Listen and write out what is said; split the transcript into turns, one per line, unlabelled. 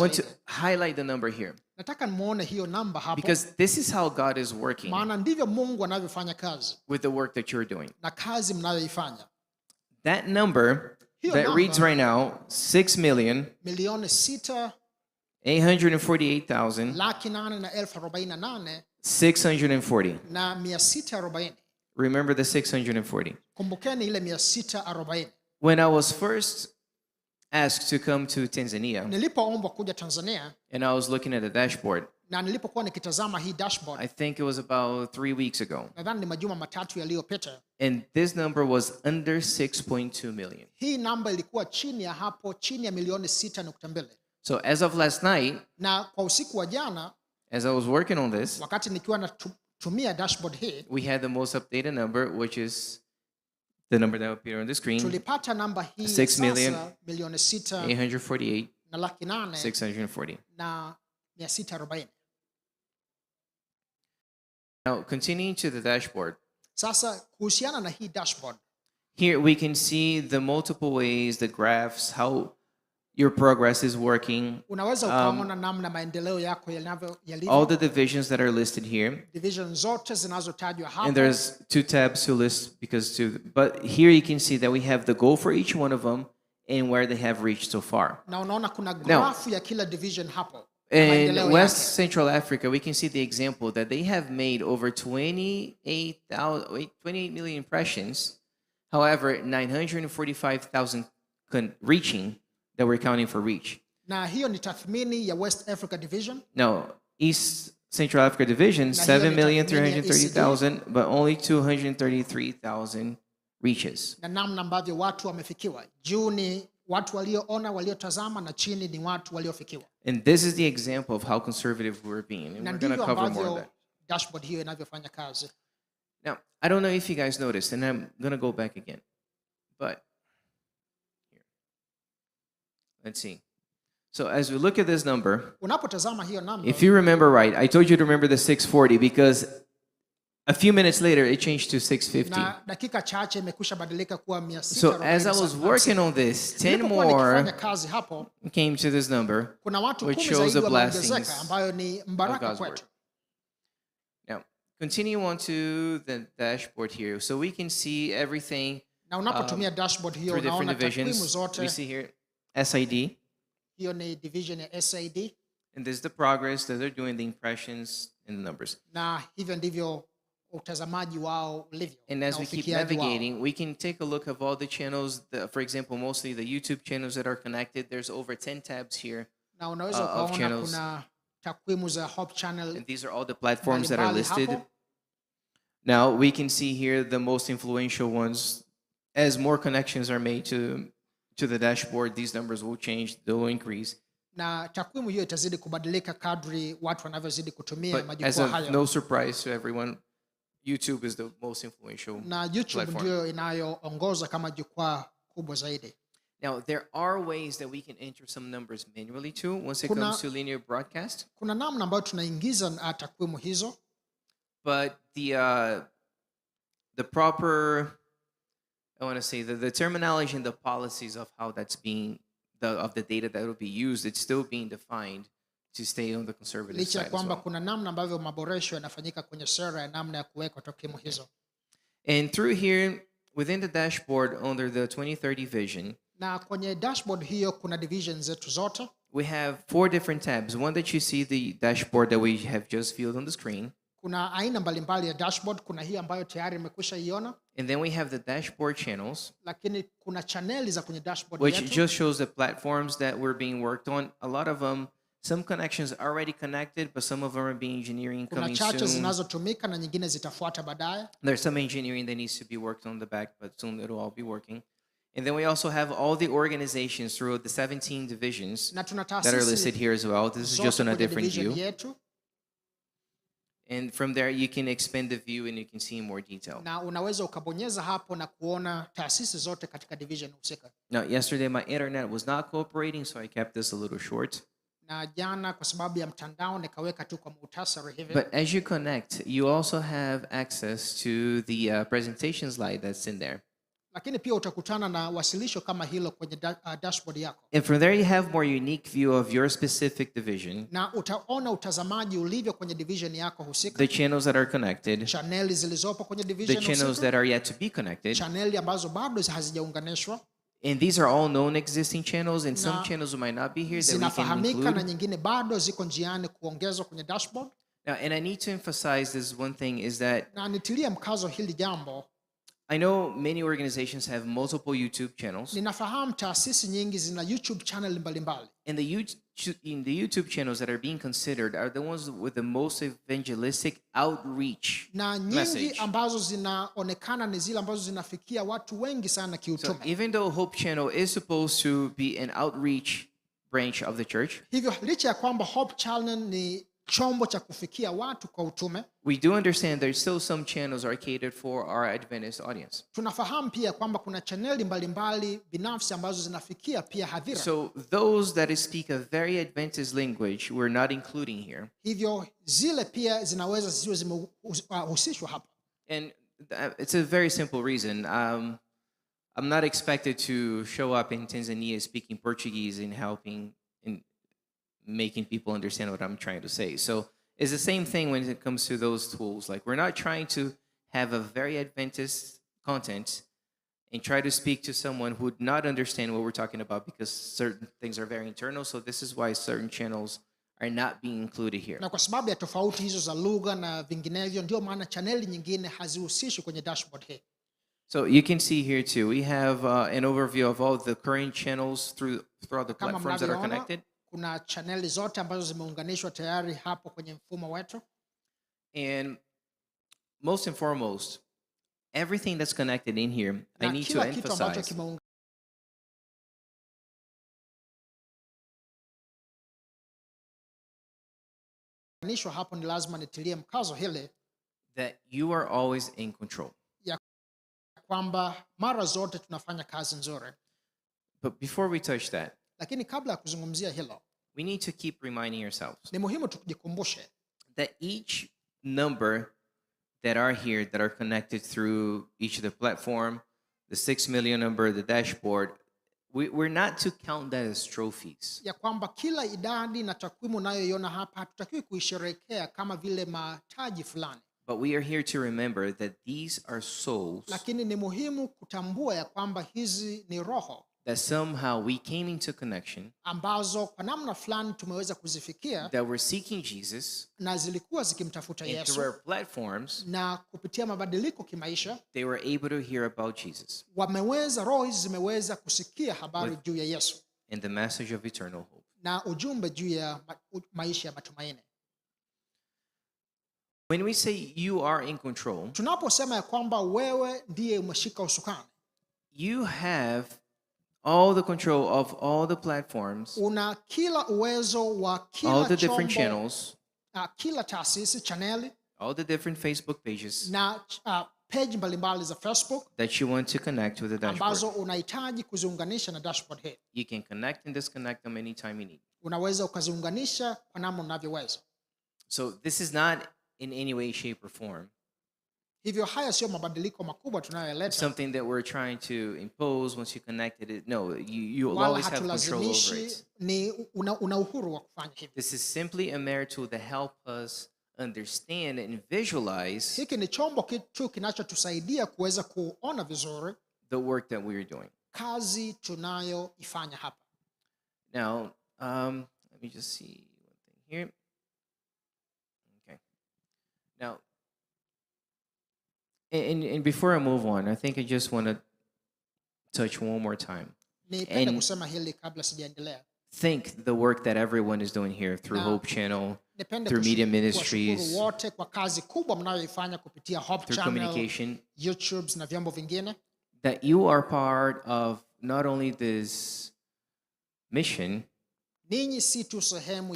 want to highlight the number here
Nataka muone hiyo namba hapo.
because this is how God is working
Maana ndivyo Mungu anavyofanya kazi
with the work that you're doing.
na kazi mnayoifanya.
That number
Hiyo
that
namba,
reads right now, 6,848,640.
milioni 6,848,640 na 640.
Remember the 640.
Kumbukeni ile 640.
When I was first asked to come to Tanzania
Nilipoombwa kuja Tanzania
and I was looking at the dashboard,
na nilipokuwa nikitazama hii dashboard,
I think it was about 3 weeks ago.
nadhani ni majuma matatu yaliyopita,
And this number was under 6.2 million.
hii namba ilikuwa chini ya hapo, chini ya milioni 6.2.
So as of last night,
Na kwa usiku wa jana,
as I was working on this,
wakati nikiwa natumia dashboard hii,
we had the most updated number, which is the number that will appear on the screen,
tulipata namba hii
6,848,640.
sasa milioni 6 na laki 8 na 640.
Now, continuing to the dashboard,
Sasa kuhusiana na hii dashboard,
here we can see the multiple ways, the graphs, how your progress is working,
unaweza ukaona namna maendeleo yako
all
yalivyo,
the divisions that are listed here.
division zote zinazotajwa
And
hapo.
there's 2 tabs to list but here you can see that we have the goal for each one of them and where they have reached so far.
Na unaona kuna grafu ya kila division hapo.
In West Central Africa, we can see the example that they have made over 28 million impressions. However, 945,000 reaching that we're counting for reach.
Na hiyo ni tathmini ya West Africa division.
No, East Central Africa division, 7,330,000, but only 233,000 reaches.
Na namna ambavyo watu wamefikiwa. Juu ni watu walioona, waliotazama, na chini ni watu waliofikiwa.
And this is the example of how conservative we're being. And
Na
we're going to
ndivyo
cover more of
ambavyo
that.
dashboard hiyo inavyofanya kazi.
Now, I don't know if you guys noticed, and I'm going to go back again. But here. Let's see. So as we look at this number,
Unapotazama hiyo namba,
if you remember right, I told you to remember the 640 because a few minutes later it changed to 650.
na dakika chache imekusha badilika kuwa 640.
So as I was working on this, 10
Nilipokuwa
more
nikifanya kazi hapo,
came to this number,
kuna watu
which
10
shows
zaidi
the
wameongezeka,
blessings
ambayo ni
of
mbaraka
God's
kwetu.
word. Now, continue on to the dashboard here. So we can see everything
Na unapotumia dashboard hiyo
through different
unaona takwimu
divisions.
zote.
We see here SID,
Hiyo ni division ya SAD,
and this is the progress that they're doing, the impressions and the numbers.
na hivyo ndivyo utazamaji wao ulivyo.
And
na
as we keep
ufikiaji wao.
navigating, we can take a look of all the channels, for example, mostly the YouTube channels that are connected. There's over 10 tabs here,
Na unaweza
of
ukaona
channels.
kuna takwimu za Hope Channel.
and these are all the platforms that are
mbalimbali
listed.
hapo.
Now, we can see here the most influential ones. As more connections are made to the dashboard, these numbers will change, they'll increase.
Na takwimu hiyo itazidi kubadilika kadri watu wanavyozidi kutumia
But as
majukwaa
of
hayo.
no surprise to everyone, YouTube is the most influential
Na YouTube
platform.
ndio inayoongoza kama jukwaa kubwa zaidi.
Now, there are ways that we can enter some numbers manually too once it
Kuna-
comes to linear broadcast.
Kuna namna ambayo tunaingiza takwimu hizo,
But the proper, I want to say the terminology and the policies of how that's being of the data that will be used, it's still being defined to stay on the conservative
licha ya
side as
kwamba
well.
kuna namna ambavyo maboresho yanafanyika kwenye sera ya namna ya kuweka takwimu hizo.
And through here, within the dashboard under the 2030 vision,
Na kwenye dashboard hiyo kuna division zetu zote.
we have 4 different tabs. One that you see the dashboard that we have just filled on the screen.
Kuna aina mbalimbali ya dashboard. Kuna hii ambayo tayari imekwisha iona,
And then we have the dashboard channels,
lakini kuna chaneli za kwenye dashboard
which
yetu.
just shows the platforms that were being worked on. A lot of them, some connections are already connected, but some of them are being engineering
Kuna
coming
chache
soon.
zinazotumika na nyingine zitafuata baadaye.
There's some engineering that needs to be worked on the back, but soon it'll all be working. And then we also have all the organizations through the 17 divisions
Na tuna
that are listed
taasisi
here as well. This is
zote
just on a
kwenye
different
division
view.
yetu,
And from there, you can expand the view and you can see more detail.
na unaweza ukabonyeza hapo na kuona taasisi zote katika division husika.
Now, yesterday my internet was not cooperating, so I kept this a little short.
Na jana kwa sababu ya mtandao nikaweka tu kwa muhtasari hivi.
But as you connect, you also have access to the presentation slide that's in there.
lakini pia utakutana na wasilisho kama hilo kwenye dashboard yako,
And from there, you have more unique view of your specific division,
na utaona utazamaji ulivyo kwenye division yako husika,
the channels that are connected,
chaneli zilizopo kwenye
the
division
channels
husika,
that are yet to be connected.
chaneli ambazo bado hazijaunganishwa,
And these are all known existing channels, and some
Na
channels might not be here that we can
zinafahamika na
include.
nyingine bado ziko njiani kuongezwa kwenye dashboard.
Now, and I need to emphasize this one thing is that
Na nitilie mkazo hili jambo,
I know many organizations have multiple YouTube channels,
ninafahamu taasisi nyingi zina YouTube channel mbalimbali,
and the YouTube channels that are being considered are the ones with the most evangelistic outreach
na nyingi
message.
ambazo zinaonekana ni zile ambazo zinafikia watu wengi sana
So
kiutume.
even though Hope Channel is supposed to be an outreach branch of the church,
Hivyo licha ya kwamba Hope Channel ni chombo cha kufikia watu kwa utume,
we do understand there's still some channels are catered for our Adventist audience.
tunafahamu pia kwamba kuna chaneli mbalimbali binafsi ambazo zinafikia pia hadhira.
So those that speak a very Adventist language, we're not including here.
Hivyo zile pia zinaweza ziwe zimehusishwa hapa.
And it's a very simple reason. I'm not expected to show up in Tanzania speaking Portuguese and helping in making people understand what I'm trying to say. So it's the same thing when it comes to those tools. Like, we're not trying to have a very Adventist content and try to speak to someone who would not understand what we're talking about, because certain things are very internal. So this is why certain channels are not being included here.
Na kwa sababu ya tofauti hizo za lugha na vinginevyo, ndio maana chaneli nyingine hazihusishwi kwenye dashboard hii.
So you can see here too, we have an overview of all the current channels throughout the
Kama
platforms that are
mnavyoona,
connected.
kuna chaneli zote ambazo zimeunganishwa tayari hapo kwenye mfumo wetu,
And most and foremost, everything that's connected in here, I
na
need to
kila kitu ambacho
emphasize
kimeunganishwa hapo, ni lazima nitilie mkazo hili
that you are always in control.
kwamba mara zote tunafanya kazi nzuri.
But before we touch that,
Lakini kabla ya kuzungumzia hilo,
we need to keep reminding ourselves
ni muhimu tujikumbushe
that each number that are here that are connected through each of the platform, the 6 million number, the dashboard, we're not to count that as trophies.
ya kwamba kila idadi na takwimu unayoiona hapa hatutakiwi kuisherehekea kama vile mataji fulani,
But we are here to remember that these are souls
lakini ni muhimu kutambua ya kwamba hizi ni roho
that somehow we came into connection,
ambazo kwa namna fulani tumeweza kuzifikia
that were seeking Jesus,
na zilikuwa zikimtafuta
and through
Yesu,
our platforms,
na kupitia mabadiliko kimaisha
they were able to hear about Jesus
roho hizi zimeweza kusikia habari juu ya Yesu
and the message of eternal hope.
na ujumbe juu ya maisha ya matumaini.
When we say you are in control,
Tunaposema ya kwamba wewe ndiye umeshika usukani,
you have all the control of all the platforms,
una kila uwezo wa
all
kila
the different
chombo,
channels,
kila taasisi, chaneli
all the different Facebook pages
na page mbalimbali za Facebook
that you want to connect with the dashboard.
ambazo unahitaji kuziunganisha na dashboard hii.
You can connect and disconnect them anytime you need.
Unaweza ukaziunganisha kwa namna unavyoweza.
So this is not in any way, shape, or form
Hivyo haya sio mabadiliko makubwa tunayoyaleta,
something that we're trying to impose once you connected it. No, you'll
wala
always have control over
hatulazimishi,
it.
ni una uhuru wa kufanya hivyo.
This is simply a mere tool to help us understand and visualize
Hiki ni chombo tu kinachotusaidia kuweza kuona vizuri
the work that we're doing.
kazi tunayoifanya hapa.
Now, let me just see one thing here. Okay. Now, and before I move on, I think I just want to touch one more time.
Nipende
And
kusema hili kabla sijaendelea.
thank the work that everyone is doing here through
Now,
Hope Channel,
Nipende
through media
kuwashukuru
ministries,
wote kwa kazi kubwa mnayoifanya kupitia Hope
through
Channel,
communication,
YouTube na vyombo vingine.
that you are part of not only this mission,
Ninyi si tu sehemu